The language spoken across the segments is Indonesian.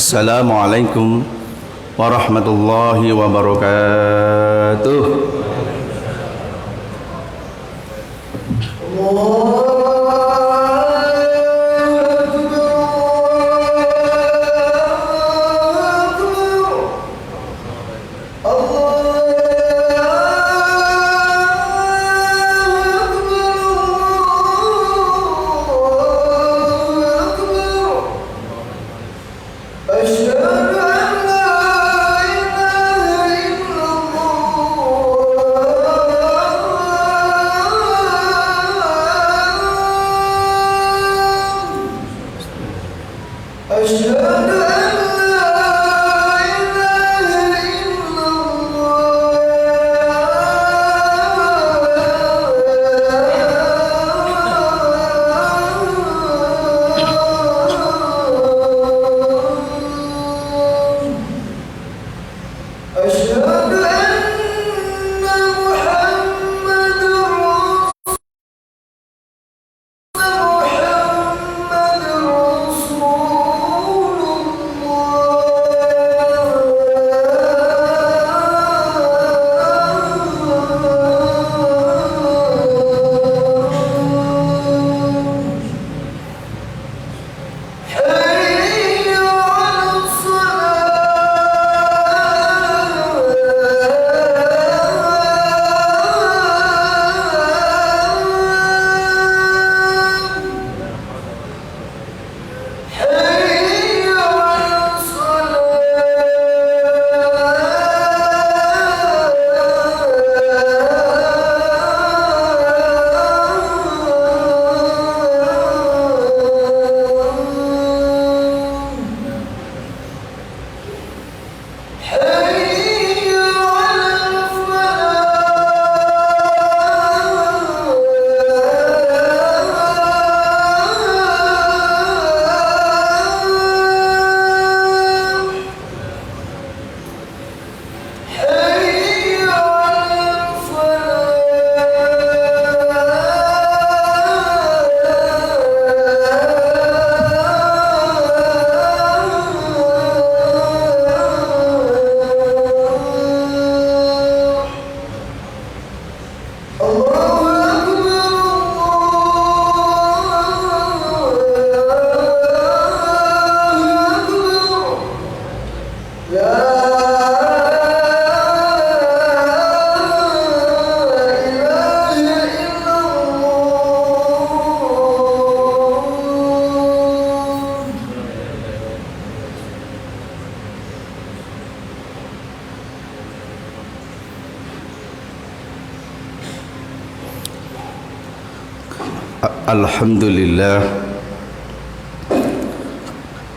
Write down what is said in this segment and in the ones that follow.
Assalamualaikum warahmatullahi wabarakatuh.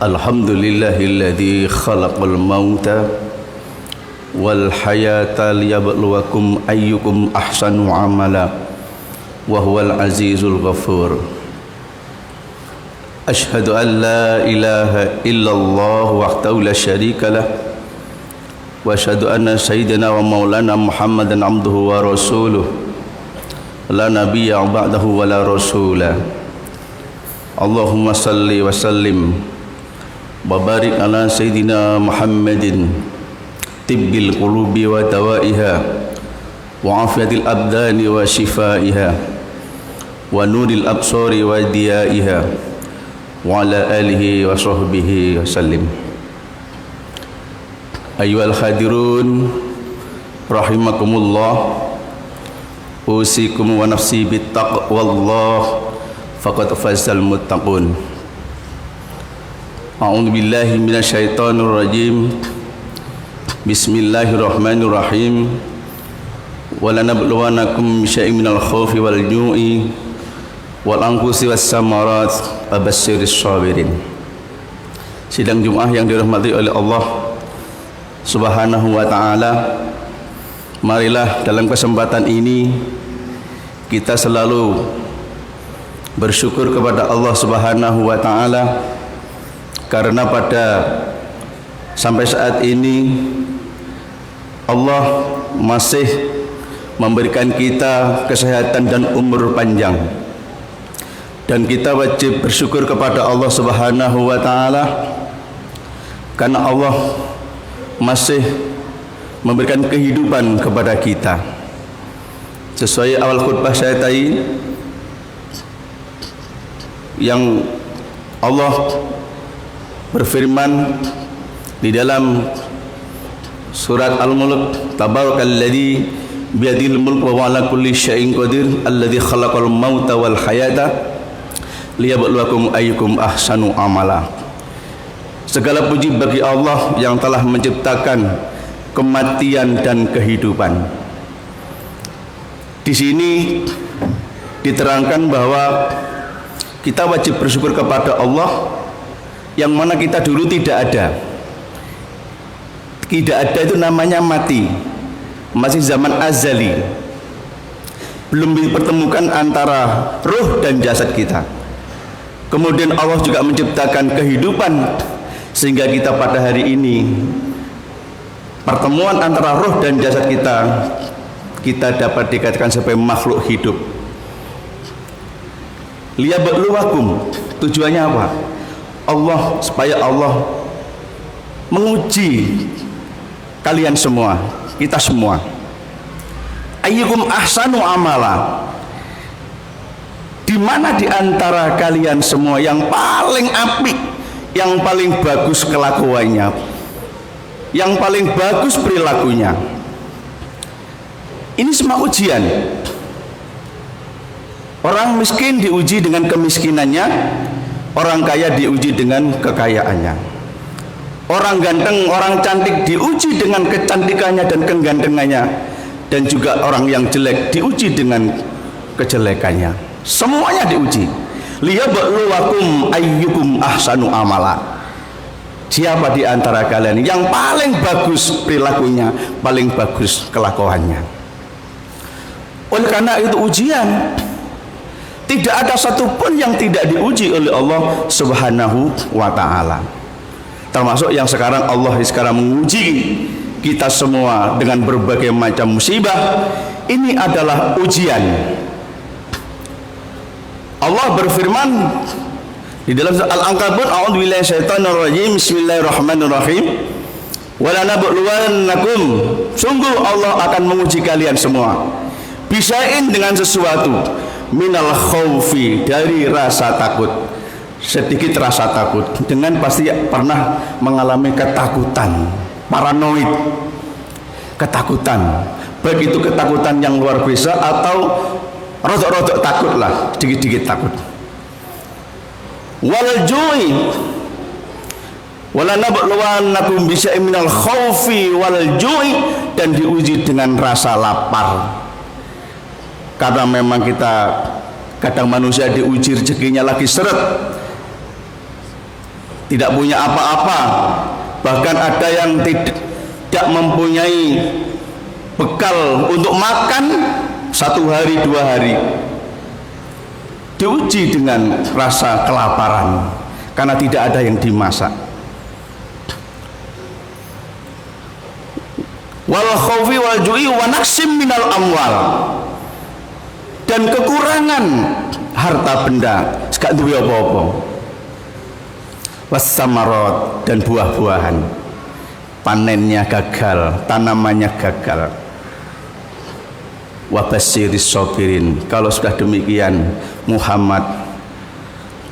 Alhamdulillahilladzi khalaqal mauta wal hayata liyabluwakum ayyukum ahsanu amala wa huwal azizul ghafur. Ashhadu an la ilaha illallah wahdahu la syarika lah wa ashhadu anna sayyidina wa maulana Muhammadan abduhu wa rasuluh la nabiyya ba'dahu wa la rasula. Allahumma salli wa sallim wa barik ala sayyidina Muhammadin tibbil qulubi wa dawaiha wa afiyatil abdani wa shifaiha wa nuril absari wa diyaiha wa ala alihi wa sahbihi wa sallim. Ayyuhal hadirun rahimakumullah, usikum wa nafsi bittaqwallah faqad fazal muttaqun. A'udzu billahi minasyaitonir rajim. Bismillahirrahmanirrahim. Walanabluwanakum bisyai'in minal khaufi wal ju'i wal anfusi was samarat wabasyiris sabirin. Sidang Jumat yang dirahmati oleh Allah Subhanahu wa ta'ala, marilah dalam kesempatan ini kita selalu bersyukur kepada Allah Subhanahu wa ta'ala, karena pada sampai saat ini Allah masih memberikan kita kesehatan dan umur panjang, dan kita wajib bersyukur kepada Allah Subhanahu wa ta'ala karena Allah masih memberikan kehidupan kepada kita. Sesuai awal khutbah saya tadi, yang Allah berfirman di dalam surat Al-Mulk, tabarakalladzi biyadil mulk wa ala kulli syai'in qadir alladzi khalaqal mauta wal hayata liyabluwakum ayyukum ahsanu amala. Segala puji bagi Allah yang telah menciptakan kematian dan kehidupan. Di sini diterangkan bahwa kita wajib bersyukur kepada Allah yang mana kita dulu tidak ada. Tidak ada itu namanya mati. Masih zaman azali. Belum dipertemukan antara ruh dan jasad kita. Kemudian Allah juga menciptakan kehidupan sehingga kita pada hari ini pertemuan antara roh dan jasad kita dapat dikatakan sebagai makhluk hidup. Liyabluwakum, tujuannya apa? Supaya Allah menguji kalian semua, kita semua. Ayyukum ahsanu amala, di mana di antara kalian semua yang paling apik, yang paling bagus kelakuannya, yang paling bagus perilakunya. Ini semua ujian. Orang miskin diuji dengan kemiskinannya, orang kaya diuji dengan kekayaannya. Orang ganteng, orang cantik diuji dengan kecantikannya dan kegantengannya, dan juga orang yang jelek diuji dengan kejelekannya. Semuanya diuji. Liyabluwakum ayyukum ahsanu amala. Siapa di antara kalian yang paling bagus perilakunya, paling bagus kelakuannya. Oleh karena itu ujian. Tidak ada satupun yang tidak diuji oleh Allah Subhanahu wa ta'ala. Termasuk yang sekarang Allah menguji kita semua dengan berbagai macam musibah. Ini adalah ujian. Allah berfirman di dalam surah Al-Ankabut, a'udzubillahi minasyaitonirrajim, bismillahirrahmanirrahim. Walanabluwannakum, sungguh Allah akan menguji kalian semua, bisain dengan sesuatu, minal khaufi, dari rasa takut, sedikit rasa takut. Dengan pasti pernah mengalami ketakutan, paranoid, ketakutan, baik itu ketakutan yang luar biasa atau rodok-rodok takut lah, dikit-dikit takut. Wal ju'i, walanabluwannakum bisyai'in minal khaufi wal ju'i, dan diuji dengan rasa lapar. Karena memang kita kadang manusia diuji rezekinya lagi seret, tidak punya apa-apa, bahkan ada yang tidak mempunyai bekal untuk makan 1 hari 2 hari, diuji dengan rasa kelaparan karena tidak ada yang dimasak. Wal khaufi wal ju'i wa naqsim minal amwal, dan kekurangan harta benda, gak duwe apa-apa. Was samarat, dan buah-buahan, panennya gagal, tanamannya gagal. Wabasyiris sabirin, kalau sudah demikian Muhammad,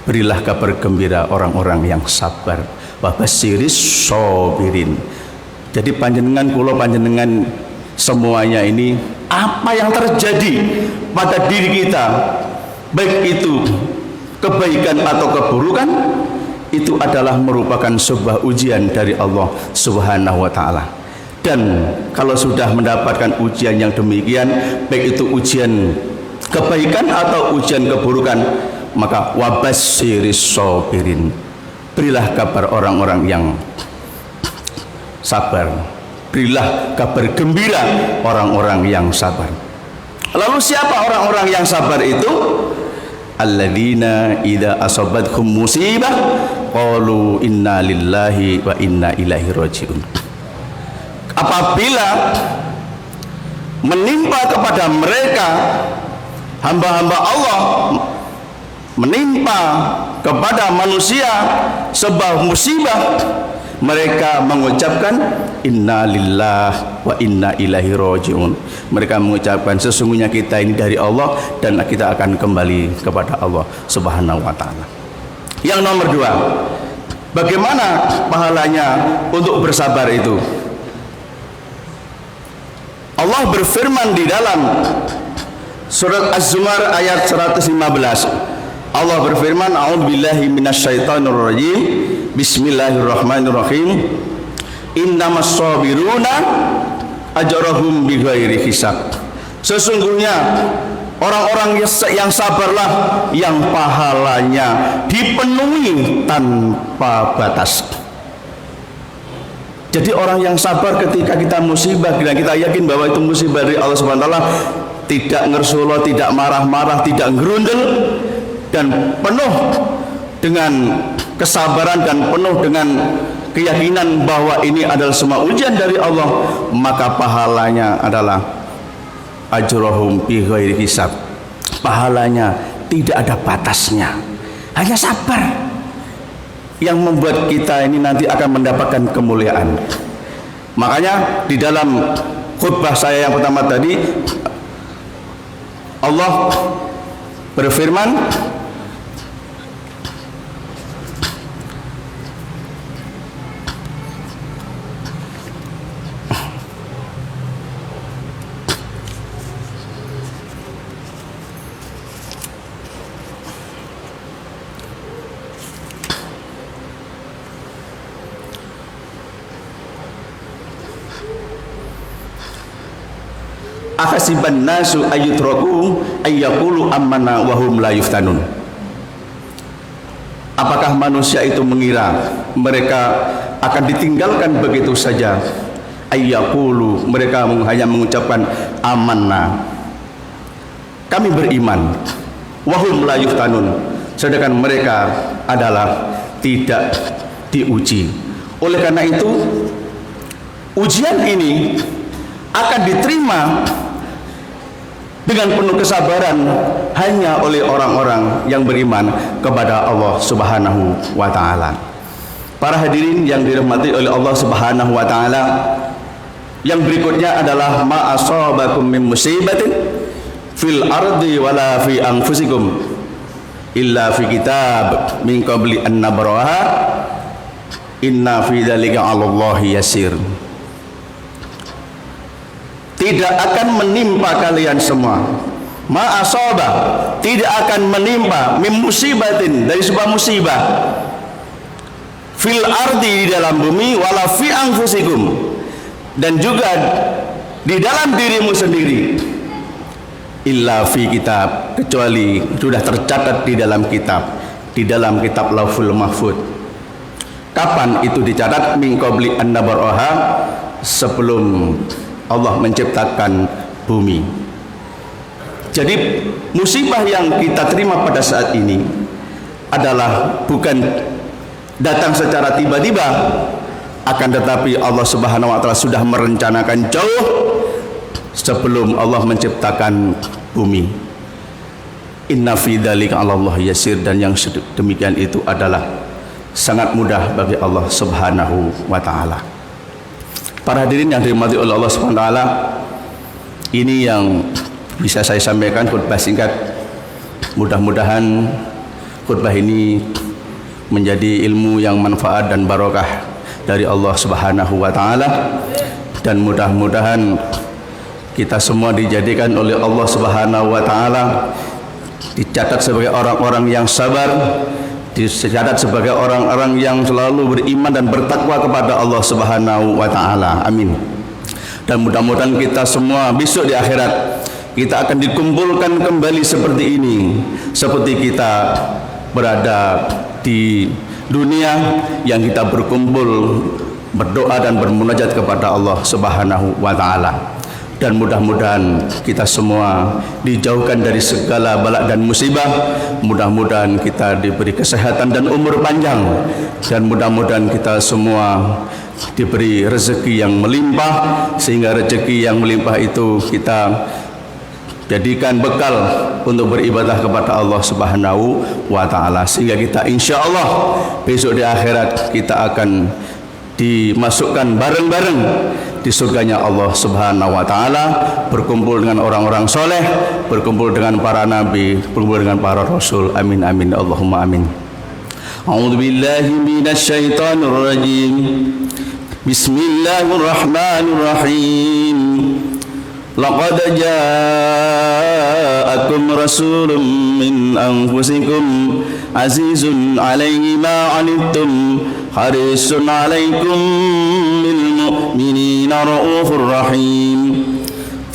berilah kabar gembira orang-orang yang sabar. Wabasyiris sabirin, Jadi panjenengan kula panjenengan semuanya ini, apa yang terjadi pada diri kita, baik itu kebaikan atau keburukan, itu adalah merupakan sebuah ujian dari Allah Subhanahu wa taala. Dan kalau sudah mendapatkan ujian yang demikian, baik itu ujian kebaikan atau ujian keburukan, maka wabasyiris sabirin, berilah kabar orang-orang yang sabar, berilah kabar gembira orang-orang yang sabar. Lalu siapa orang-orang yang sabar itu? Alladzina idza asabatkum musibah qalu inna lillahi wa inna ilaihi rajiun. Apabila menimpa kepada mereka hamba-hamba Allah, menimpa kepada manusia sebuah musibah, mereka mengucapkan inna lillahi wa inna ilaihi rajiun. Mereka mengucapkan sesungguhnya kita ini dari Allah dan kita akan kembali kepada Allah Subhanahu wa taala. Yang nomor dua, bagaimana pahalanya untuk bersabar itu? Allah berfirman di dalam surat Az-Zumar ayat 115. Allah berfirman, a'udzubillahi minasyaitonir rajim. Bismillahirrahmanirrahim. Innamas sabiruna ajrahum bighairi hisab. Sesungguhnya orang-orang yang sabarlah yang pahalanya dipenuhi tanpa batas. Jadi orang yang sabar ketika kita musibah, dan kita yakin bahwa itu musibah dari Allah Subhanahu wa taala, tidak ngersulo, tidak marah-marah, tidak ngerundel, dan penuh dengan kesabaran dan penuh dengan keyakinan bahwa ini adalah semua ujian dari Allah, maka pahalanya adalah ajrohum bi ghairi hisab. Pahalanya tidak ada batasnya, hanya sabar yang membuat kita ini nanti akan mendapatkan kemuliaan. Makanya di dalam khutbah saya yang pertama tadi, Allah berfirman, akasiban nasu ayyutraku ayyaqulu amanna wa hum la yuftanun. Apakah manusia itu mengira mereka akan ditinggalkan begitu saja? Ayyaqulu, mereka hanya mengucapkan amanna, kami beriman, wa hum la yuftanun, sedangkan mereka adalah tidak diuji. Oleh karena itu, ujian ini akan diterima dengan penuh kesabaran hanya oleh orang-orang yang beriman kepada Allah Subhanahu wa taala. Para hadirin yang dirahmati oleh Allah Subhanahu wa taala, yang berikutnya adalah ma asabakum min musibatin fil ardi wala fi anfusikum illa fi kitab min qabli an nabraha inna fi dzalika 'alallahi yasir. Tidak akan menimpa kalian semua, ma'asaba, tidak akan menimpa min musibatin, dari sebuah musibah, fil ardi, di dalam bumi, wala fi anfusikum, dan juga di dalam dirimu sendiri, illa fi kitab, kecuali sudah tercatat di dalam kitab Lauhul Mahfud. Kapan itu dicatat? Min qabli an nabraha, sebelum Allah menciptakan bumi. Jadi musibah yang kita terima pada saat ini adalah bukan datang secara tiba-tiba, akan tetapi Allah Subhanahu wa taala sudah merencanakan jauh sebelum Allah menciptakan bumi. Inna fi dzalika 'alallahi yasir, dan yang demikian itu adalah sangat mudah bagi Allah Subhanahu wa taala. Para hadirin yang dirahmati oleh Allah Subhanahu wa taala, ini yang bisa saya sampaikan, khutbah singkat. Mudah-mudahan khutbah ini menjadi ilmu yang manfaat dan barokah dari Allah Subhanahu wa taala, dan mudah-mudahan kita semua dijadikan oleh Allah Subhanahu wa taala dicatat sebagai orang-orang yang sabar, dicatat sebagai orang-orang yang selalu beriman dan bertakwa kepada Allah Subhanahu wa taala. Amin. Dan mudah-mudahan kita semua besok di akhirat kita akan dikumpulkan kembali seperti ini, seperti kita berada di dunia yang kita berkumpul berdoa dan bermunajat kepada Allah Subhanahu wa taala. Dan mudah-mudahan kita semua dijauhkan dari segala bala dan musibah. Mudah-mudahan kita diberi kesehatan dan umur panjang, dan mudah-mudahan kita semua diberi rezeki yang melimpah, sehingga rezeki yang melimpah itu kita jadikan bekal untuk beribadah kepada Allah Subhanahu wa taala, sehingga kita insyaallah besok di akhirat kita akan dimasukkan bareng-bareng di surganya Allah Subhanahu wa taala, berkumpul dengan orang-orang soleh, berkumpul dengan para nabi, berkumpul dengan para rasul. Amin amin Allahumma amin. A'udzu billahi minasy syaithanir rajim. Bismillahirrahmanirrahim. Laqad ja'akum rasulun min anfusikum azizun 'alaihi ma 'anittum harisun 'alaikum bil mu'minina raufur rahim.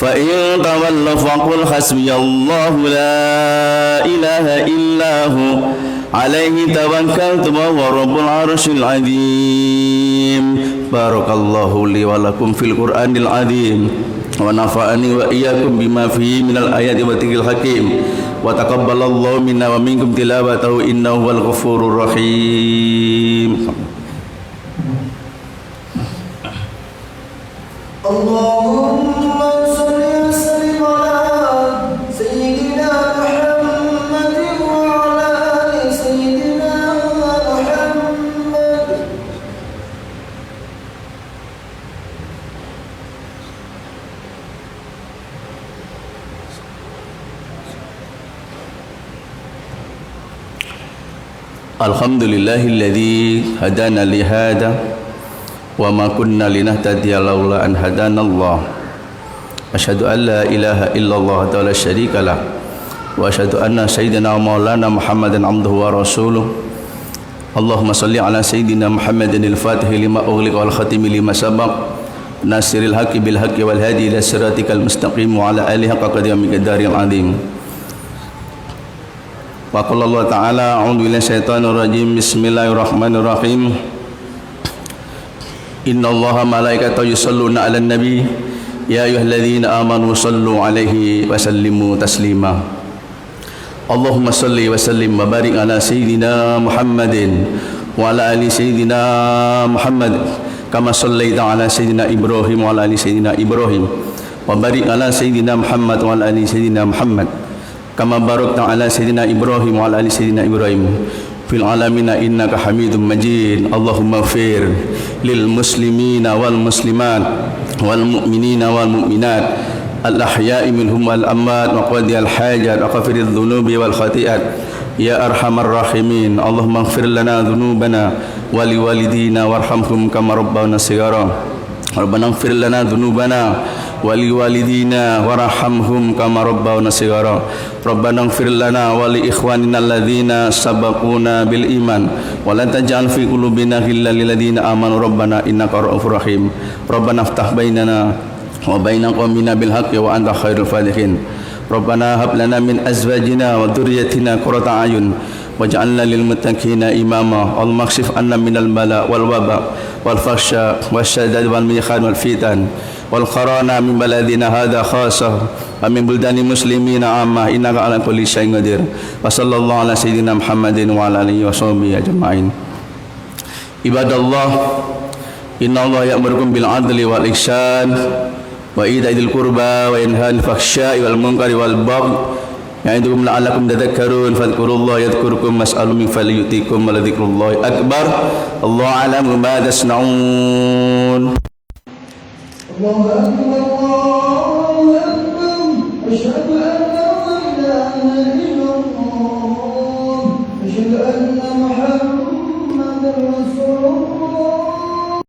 Fa in tawallaw faqul hasbiyallahu la ilaha illahu 'alaihi tawakkaltu wa huwa rabbul 'arsyil 'azim. Barakallahu li wa lakum fil Qur'anil 'azim wa nafa'ani wa iyyakum bima fihi minal ayati wa dzikril hakim wa taqabbalallahu minna wa minkum tilawatahu innahu wal ghafurur rahim. Allahumma salli wa sallim ala sayyidina Muhammadin wa ala ali sayyidina Muhammad. Alhamdulillahilladzi hadana li hada wa ma kunna linahtadiya laula an hadanallah. Asyhadu an la ilaha illallah wa la syarika lah, wa asyhadu anna sayyidina wa maulana Muhammadan abduhu wa rasuluh. Allahumma salli ala sayyidina Muhammadin al-Fatih lima ughliqa wal khatimi lima sabaq nasiril haqqi bil haqqi wal hadi ila siratikal mustaqim wa ala alihi haqqa qadri miqdaril azim. Wa qala Allah ta'ala a'udzu billahi syaitonir rajim. Bismillahirrahmanirrahim. Innallaha malaikatahu yusholluna 'alan nabi ya ayyuhalladzina amanu shallu 'alaihi wa sallimu taslima. Allahumma shalli wa sallim wa barik ala sayyidina Muhammadin wa ala ali sayyidina Muhammad kama shallaita ala sayyidina Ibrahim wa ala ali sayyidina Ibrahim wa barik ala sayyidina Muhammad wa ala ali sayyidina Muhammad kama barakta ala sayyidina Ibrahim wa ala ali sayyidina Ibrahim fil alamina innaka hamidum majid. Allahumma ighfir lil muslimina wal muslimat wal mu'minina wal mu'minat al ahya'i minhum wal amwat wa qadi al hajat wa ghafiriz dzunubi wal khati'at ya arhamar rahimin. Allahumma ighfir lana dzunubana wa liwalidina warhamhum kama rabbana shighara. Rabbana ighfir lana dzunubana wa liwalidina warhamhum kama rabbana shighara. Rabbana ighfir lana wa li ikhwanina alladhina sabaquna bil iman wa la taj'al fi qulubina ghillan lil ladzina amanu rabbana innaka ra'ufur rahim. Rabbana iftah bainana wa baina qaumina bil haqqi wa anta khairul fatihin. Rabbana hab lana min azwajina wa dhurriyyatina qurrata a'yun waj'alna lil muttaqina imama. Allahumma kshif anna minal bala wal waba wal fahsya wasyadad wal mikhan wal fitan wal qarana min baladina hadha khasah wa min buldani muslimina amma innaka ala kulli syai'in qadir. Wa sallallahu ala sayyidina Muhammadin wa ala alihi wa sahbihi ajma'in. Ibadallah, innallaha ya'murukum bil 'adli wal ihsan wa ita'il qurba wa yanha 'anil fahsya'i wal munkari wal baghi ya'idukum la'allakum tadhakkarun. Fadhkurullaha yadhkurkum was'alu min fadlihi yu'tikum wa ladhikrullahi akbar. Allahu a'lamu ma tasna'un. Allahu akbar, Allahu akbar. Asyhadu an la ilaha illallah. Asyhadu anna Muhammadar Rasulullah.